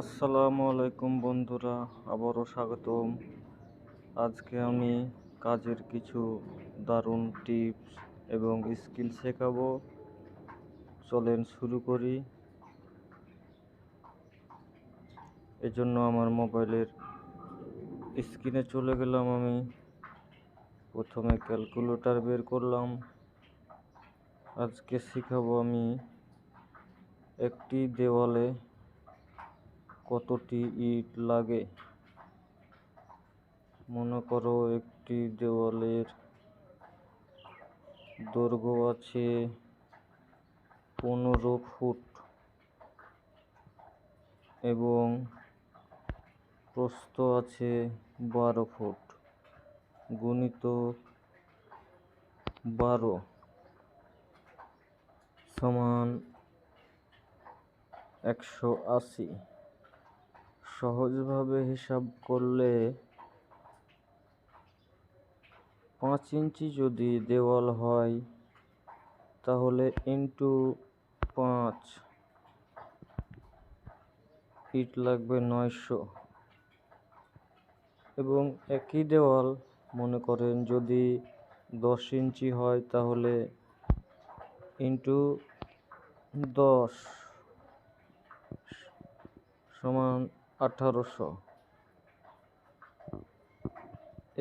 আসসালামু আলাইকুম বন্ধুরা, আবারও স্বাগতম। আজকে আমি কাজের কিছু দারুণ টিপস এবং স্কিল শেখাবো। চলেন শুরু করি। এজন্য আমার মোবাইলের স্ক্রিনে চলে গেলাম। আমি প্রথমে ক্যালকুলেটর বের করলাম। আজকে শেখাবো আমি একটি দেওয়ালে কতটি ইট লাগে। মনে করো একটি দেওয়ালের দৈর্ঘ্য আছে 15 ফুট এবং প্রস্থ আছে 12 ফুট, গুণিত 12 সমান 180। সহজভাবে হিসাব করলে 5 ইঞ্চি যদি দেওয়াল হয় তাহলে ইন্টু 5 ইট লাগবে 900। এবং একই দেওয়াল মনে করেন যদি 10 ইঞ্চি হয় তাহলে ইন্টু 10 সমান 1800।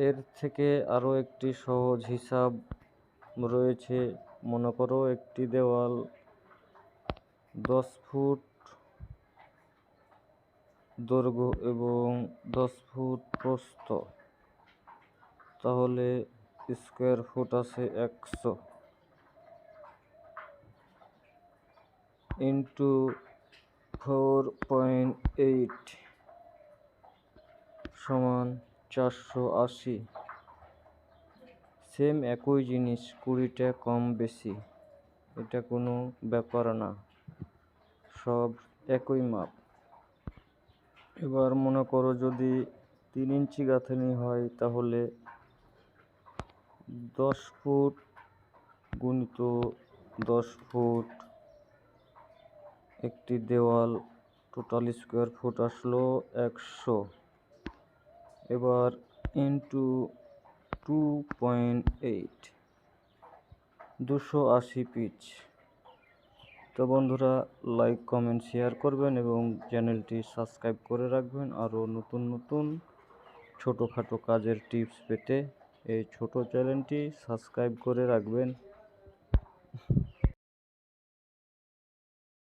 এর থেকে আরও একটি সহজ হিসাব রয়েছে। মনে করো একটি দেওয়াল 10 ফুট দৈর্ঘ্য এবং 10 ফুট প্রস্থ, তাহলে স্কোয়ার ফুট আছে 100 ইন্টু 4.8 সমান 480। সেম একই জিনিস, 20টা কম বেশি, এটা কোনো ব্যাপার না, সব একই মাপ। এবার মনে করো যদি 3 ইঞ্চি গাঁথনি হয় তাহলে 10 ফুট গুণিত 10 ফুট একটি দেওয়াল, টোটাল স্কোয়ার ফুট আসলো 100। এবার ইন্টু 2.8 280 পিচ। তো বন্ধুরা, লাইক কমেন্ট শেয়ার করবেন এবং চ্যানেলটি সাবস্ক্রাইব করে রাখবেন। আরও নতুন নতুন ছোটোখাটো কাজের টিপস পেতে এই ছোট চ্যানেলটি সাবস্ক্রাইব করে রাখবেন।